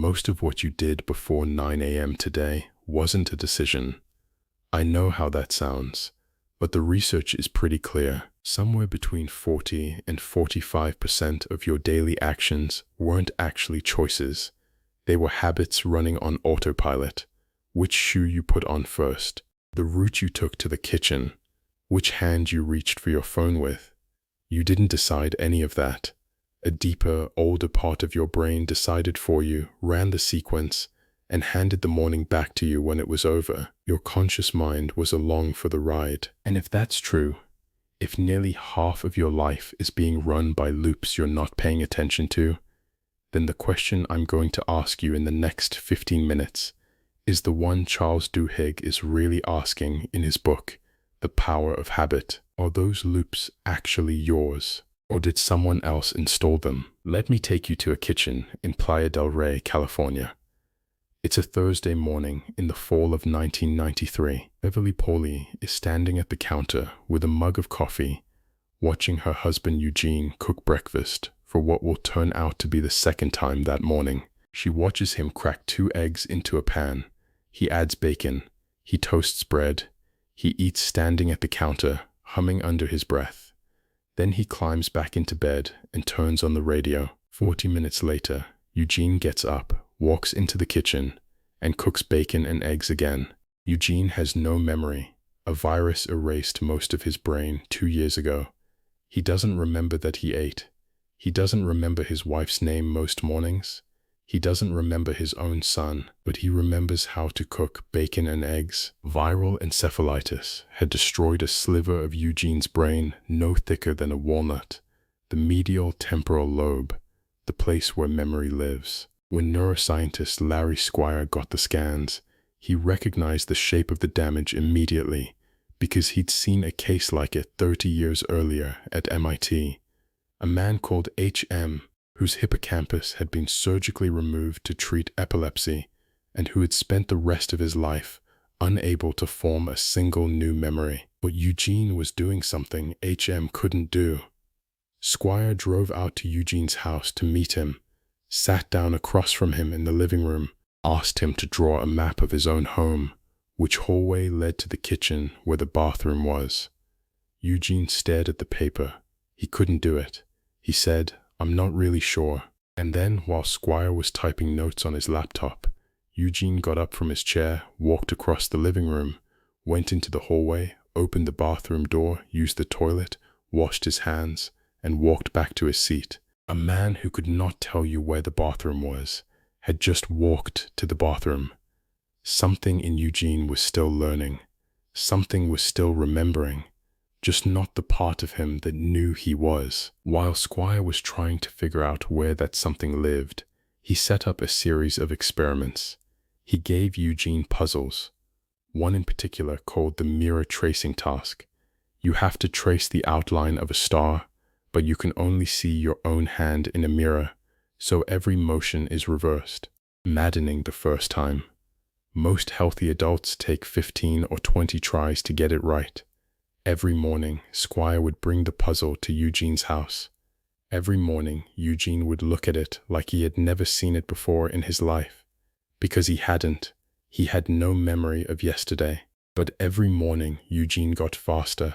most of what you did before 9 a.m. today wasn't a decision. I know how that sounds, but the research is pretty clear. Somewhere between 40 and 45% of your daily actions weren't actually choices. They were habits running on autopilot. Which shoe you put on first, the route you took to the kitchen, which hand you reached for your phone with. You didn't decide any of that. A deeper, older part of your brain decided for you, ran the sequence, and handed the morning back to you when it was over. Your conscious mind was along for the ride. And if that's true, if nearly half of your life is being run by loops you're not paying attention to, then the question I'm going to ask you in the next 15 minutes is the one Charles Duhigg is really asking in his book, The Power of Habit. Are those loops actually yours, or did someone else install them? Let me take you to a kitchen in Playa del Rey, California. It's a Thursday morning in the fall of 1993. Beverly Pauly is standing at the counter with a mug of coffee, watching her husband Eugene cook breakfast for what will turn out to be the second time that morning. She watches him crack 2 eggs into a pan. He adds bacon. He toasts bread. He eats standing at the counter, humming under his breath. Then he climbs back into bed and turns on the radio. 40 minutes later, Eugene gets up, walks into the kitchen, and cooks bacon and eggs again. Eugene has no memory. A virus erased most of his brain 2 years ago. He doesn't remember that he ate. He doesn't remember his wife's name most mornings. He doesn't remember his own son, but he remembers how to cook bacon and eggs. Viral encephalitis had destroyed a sliver of Eugene's brain no thicker than a walnut, the medial temporal lobe, the place where memory lives. When neuroscientist Larry Squire got the scans, he recognized the shape of the damage immediately because he'd seen a case like it 30 years earlier at MIT. A man called H.M., whose hippocampus had been surgically removed to treat epilepsy and who had spent the rest of his life unable to form a single new memory. But Eugene was doing something H.M. couldn't do. Squire drove out to Eugene's house to meet him, sat down across from him in the living room, asked him to draw a map of his own home, which hallway led to the kitchen where the bathroom was. Eugene stared at the paper. He couldn't do it. He said, "I'm not really sure." And then, while Squire was typing notes on his laptop, Eugene got up from his chair, walked across the living room, went into the hallway, opened the bathroom door, used the toilet, washed his hands, and walked back to his seat. A man who could not tell you where the bathroom was had just walked to the bathroom. Something in Eugene was still learning. Something was still remembering. Just not the part of him that knew he was. While Squire was trying to figure out where that something lived, he set up a series of experiments. He gave Eugene puzzles, one in particular called the mirror tracing task. You have to trace the outline of a star, but you can only see your own hand in a mirror, so every motion is reversed. Maddening the first time. Most healthy adults take 15 or 20 tries to get it right. Every morning, Squire would bring the puzzle to Eugene's house. Every morning, Eugene would look at it like he had never seen it before in his life. Because he hadn't. He had no memory of yesterday. But every morning, Eugene got faster.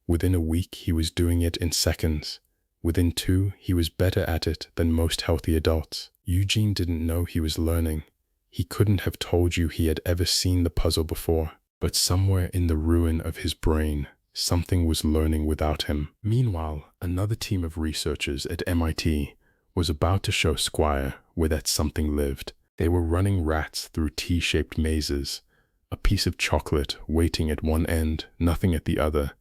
Within a week, he was doing it in seconds. Within 2, he was better at it than most healthy adults. Eugene didn't know he was learning. He couldn't have told you he had ever seen the puzzle before. But somewhere in the ruin of his brain, something was learning without him. Meanwhile, another team of researchers at MIT was about to show Squire where that something lived. They were running rats through T-shaped mazes, a piece of chocolate waiting at one end, nothing at the other,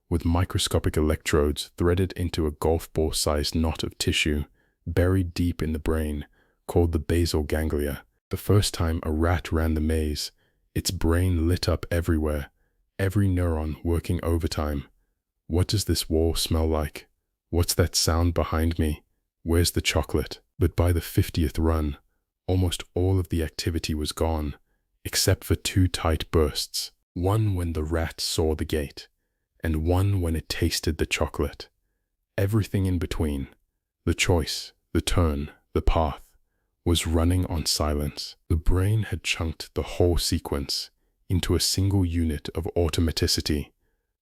with microscopic electrodes threaded into a golf ball-sized knot of tissue buried deep in the brain, called the basal ganglia. The first time a rat ran the maze, its brain lit up everywhere, every neuron working overtime. What does this wall smell like? What's that sound behind me? Where's the chocolate? But by the 50th run, almost all of the activity was gone, except for 2 tight bursts. One when the rat saw the gate, and one when it tasted the chocolate. Everything in between, the choice, the turn, the path, was running on silence. The brain had chunked the whole sequence into a single unit of automaticity,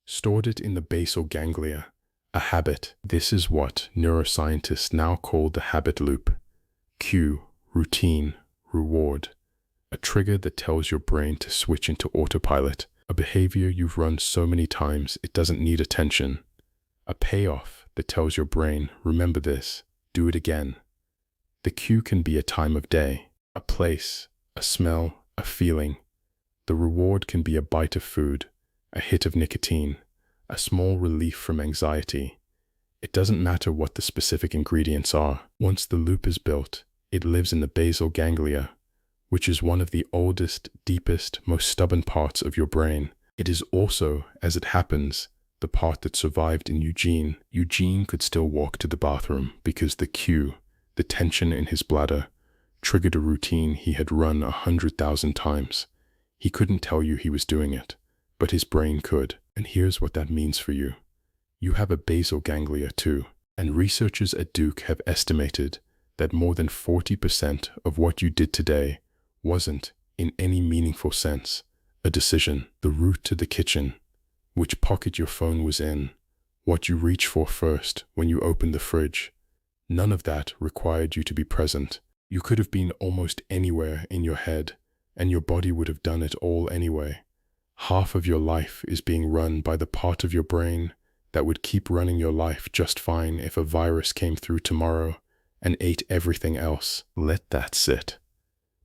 stored it in the basal ganglia, a habit. This is what neuroscientists now call the habit loop. Cue, routine, reward. A trigger that tells your brain to switch into autopilot. A behavior you've run so many times it doesn't need attention. A payoff that tells your brain, remember this, do it again. The cue can be a time of day, a place, a smell, a feeling. The reward can be a bite of food, a hit of nicotine, a small relief from anxiety. It doesn't matter what the specific ingredients are. Once the loop is built, it lives in the basal ganglia, which is one of the oldest, deepest, most stubborn parts of your brain. It is also, as it happens, the part that survived in Eugene. Eugene could still walk to the bathroom because the cue, the tension in his bladder, triggered a routine he had run 100,000 times. He couldn't tell you he was doing it, but his brain could. And here's what that means for you. You have a basal ganglia too, and researchers at Duke have estimated that more than 40% of what you did today wasn't, in any meaningful sense, a decision. The route to the kitchen, which pocket your phone was in, what you reach for first when you opened the fridge, none of that required you to be present. You could have been almost anywhere in your head, and your body would have done it all anyway. Half of your life is being run by the part of your brain that would keep running your life just fine if a virus came through tomorrow and ate everything else. Let that sit.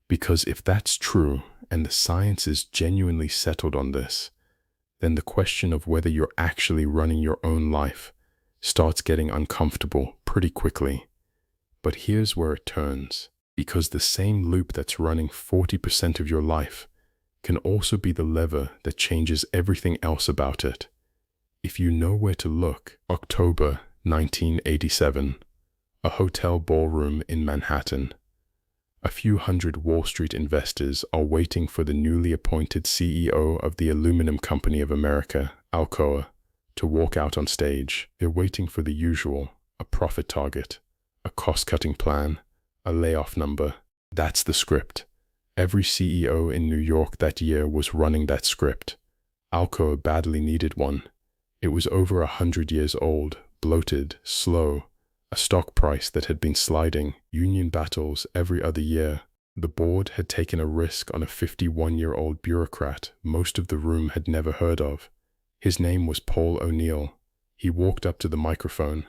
Because if that's true, and the science is genuinely settled on this, then the question of whether you're actually running your own life starts getting uncomfortable pretty quickly. But here's where it turns, because the same loop that's running 40% of your life can also be the lever that changes everything else about it. If you know where to look, October 1987, a hotel ballroom in Manhattan. A few hundred Wall Street investors are waiting for the newly appointed CEO of the Aluminum Company of America, Alcoa, to walk out on stage. They're waiting for the usual, a profit target, a cost-cutting plan, a layoff number. That's the script. Every CEO in New York that year was running that script. Alcoa badly needed one. It was over 100 years old, bloated, slow, a stock price that had been sliding, union battles every other year. The board had taken a risk on a 51-year-old bureaucrat most of the room had never heard of. His name was Paul O'Neill. He walked up to the microphone.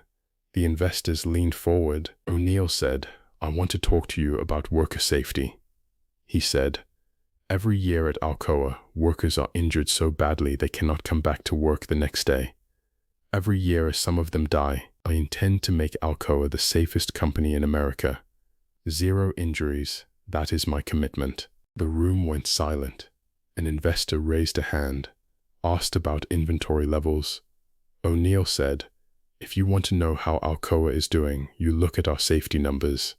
The investors leaned forward. O'Neill said, "I want to talk to you about worker safety." He said, "Every year at Alcoa, workers are injured so badly they cannot come back to work the next day. Every year some of them die. I intend to make Alcoa the safest company in America. 0 injuries, that is my commitment." The room went silent. An investor raised a hand, asked about inventory levels. O'Neill said, "If you want to know how Alcoa is doing, you look at our safety numbers."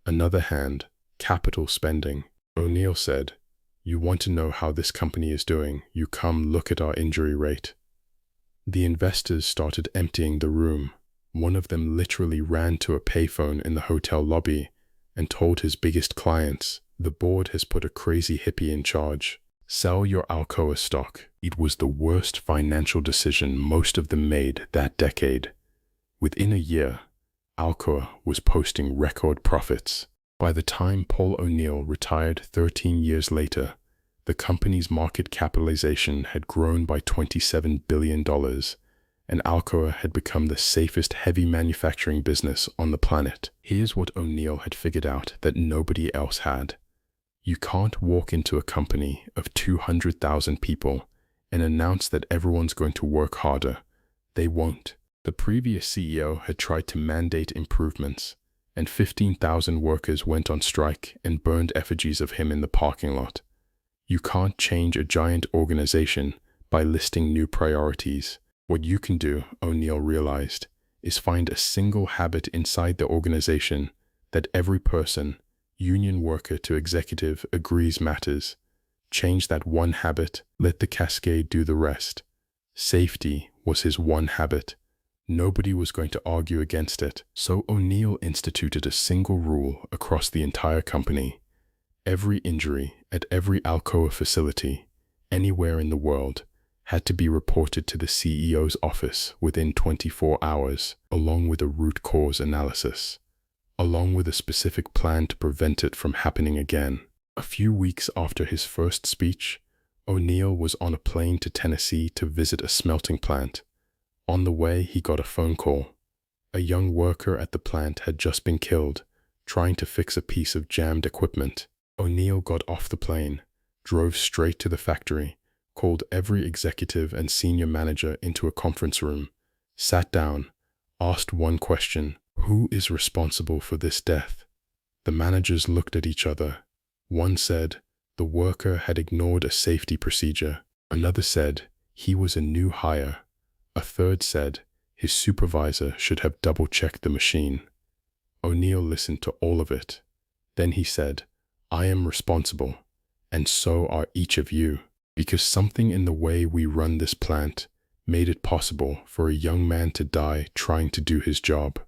Another hand, capital spending. O'Neill said, "You want to know how this company is doing, you come look at our injury rate." The investors started emptying the room. One of them literally ran to a payphone in the hotel lobby and told his biggest clients, "The board has put a crazy hippie in charge. Sell your Alcoa stock." It was the worst financial decision most of them made that decade. Within a year, Alcoa was posting record profits. By the time Paul O'Neill retired 13 years later, the company's market capitalization had grown by $27 billion, and Alcoa had become the safest heavy manufacturing business on the planet. Here's what O'Neill had figured out that nobody else had. You can't walk into a company of 200,000 people and announce that everyone's going to work harder. They won't. The previous CEO had tried to mandate improvements, and 15,000 workers went on strike and burned effigies of him in the parking lot. You can't change a giant organization by listing new priorities. What you can do, O'Neill realized, is find a single habit inside the organization that every person, union worker to executive, agrees matters. Change that one habit, let the cascade do the rest. Safety was his one habit. Nobody was going to argue against it, so O'Neill instituted a single rule across the entire company. Every injury at every Alcoa facility, anywhere in the world, had to be reported to the CEO's office within 24 hours, along with a root cause analysis, along with a specific plan to prevent it from happening again. A few weeks after his first speech, O'Neill was on a plane to Tennessee to visit a smelting plant. On the way, he got a phone call. A young worker at the plant had just been killed, trying to fix a piece of jammed equipment. O'Neill got off the plane, drove straight to the factory, called every executive and senior manager into a conference room, sat down, asked one question: who is responsible for this death? The managers looked at each other. One said, the worker had ignored a safety procedure. Another said, he was a new hire. A third said, his supervisor should have double-checked the machine. O'Neill listened to all of it. Then he said, I am responsible, and so are each of you, because something in the way we run this plant made it possible for a young man to die trying to do his job.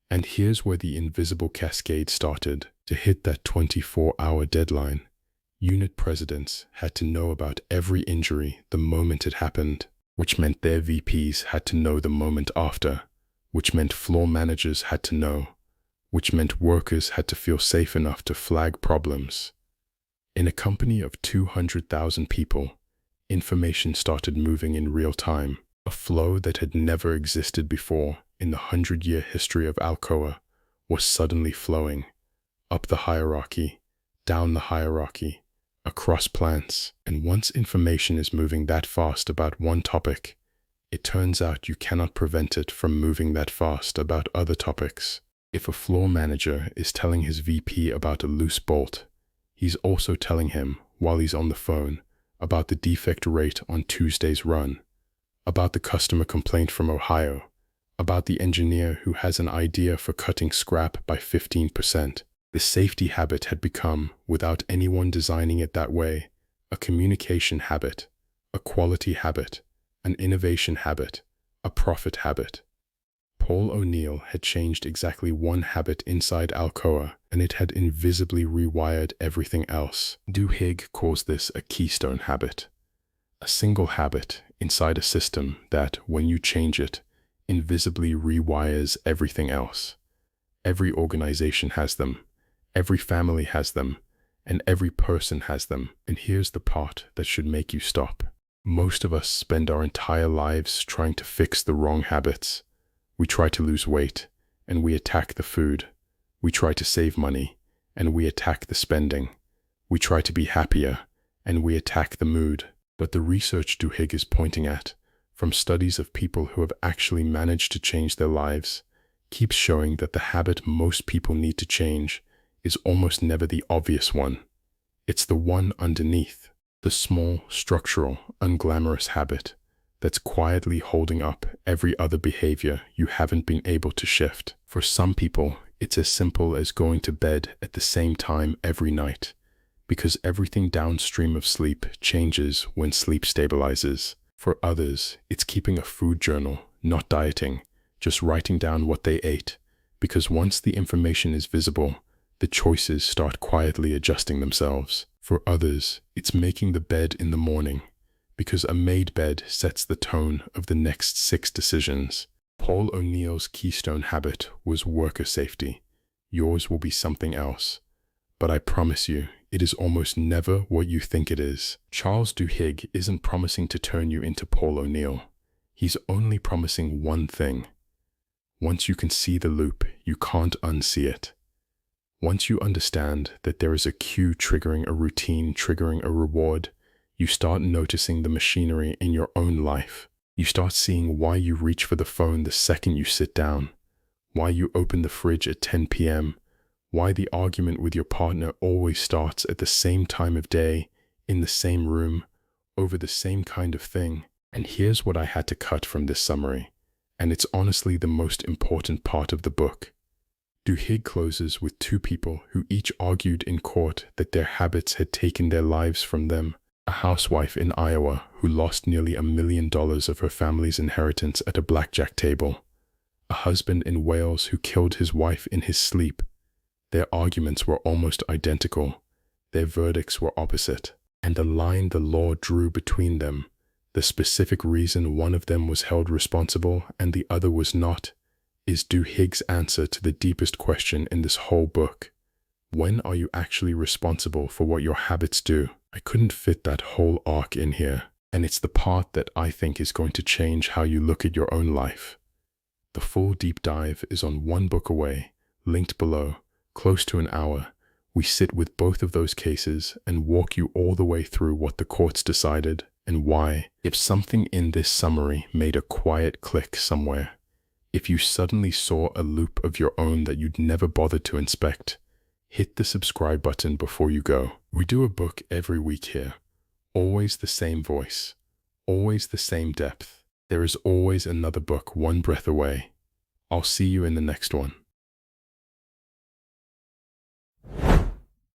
And here's where the invisible cascade started. To hit that 24-hour deadline, unit presidents had to know about every injury the moment it happened, which meant their VPs had to know the moment after, which meant floor managers had to know, which meant workers had to feel safe enough to flag problems. In a company of 200,000 people, information started moving in real time, a flow that had never existed before in the 100-year history of Alcoa was suddenly flowing, up the hierarchy, down the hierarchy, across plants. And once information is moving that fast about one topic, it turns out you cannot prevent it from moving that fast about other topics. If a floor manager is telling his VP about a loose bolt, he's also telling him, while he's on the phone, about the defect rate on Tuesday's run, about the customer complaint from Ohio, about the engineer who has an idea for cutting scrap by 15%. The safety habit had become, without anyone designing it that way, a communication habit, a quality habit, an innovation habit, a profit habit. Paul O'Neill had changed exactly one habit inside Alcoa, and it had invisibly rewired everything else. Duhigg calls this a keystone habit, a single habit inside a system that, when you change it, invisibly rewires everything else. Every organization has them. Every family has them, and every person has them. And here's the part that should make you stop. Most of us spend our entire lives trying to fix the wrong habits. We try to lose weight, and we attack the food. We try to save money, and we attack the spending. We try to be happier, and we attack the mood. But the research Duhigg is pointing at, from studies of people who have actually managed to change their lives, keeps showing that the habit most people need to change is almost never the obvious one. It's the one underneath, the small, structural, unglamorous habit that's quietly holding up every other behavior you haven't been able to shift. For some people, it's as simple as going to bed at the same time every night, because everything downstream of sleep changes when sleep stabilizes. For others, it's keeping a food journal, not dieting, just writing down what they ate, because once the information is visible, the choices start quietly adjusting themselves. For others, it's making the bed in the morning, because a made bed sets the tone of the next 6 decisions. Paul O'Neill's keystone habit was worker safety. Yours will be something else. But I promise you, it is almost never what you think it is. Charles Duhigg isn't promising to turn you into Paul O'Neill. He's only promising one thing. Once you can see the loop, you can't unsee it. Once you understand that there is a cue triggering a routine, triggering a reward, you start noticing the machinery in your own life. You start seeing why you reach for the phone the second you sit down, why you open the fridge at 10 p.m., why the argument with your partner always starts at the same time of day, in the same room, over the same kind of thing. And here's what I had to cut from this summary, and it's honestly the most important part of the book. Duhigg closes with 2 people who each argued in court that their habits had taken their lives from them. A housewife in Iowa who lost nearly $1 million of her family's inheritance at a blackjack table, a husband in Wales who killed his wife in his sleep. Their arguments were almost identical. Their verdicts were opposite. And the line the law drew between them, the specific reason one of them was held responsible and the other was not, is Duhigg's answer to the deepest question in this whole book. When are you actually responsible for what your habits do? I couldn't fit that whole arc in here, and it's the part that I think is going to change how you look at your own life. The full deep dive is on one book away, linked below, close to an hour. We sit with both of those cases and walk you all the way through what the courts decided and why. If something in this summary made a quiet click somewhere, if you suddenly saw a loop of your own that you'd never bothered to inspect, hit the subscribe button before you go. We do a book every week here. Always the same voice, always the same depth. There is always another book one breath away. I'll see you in the next one.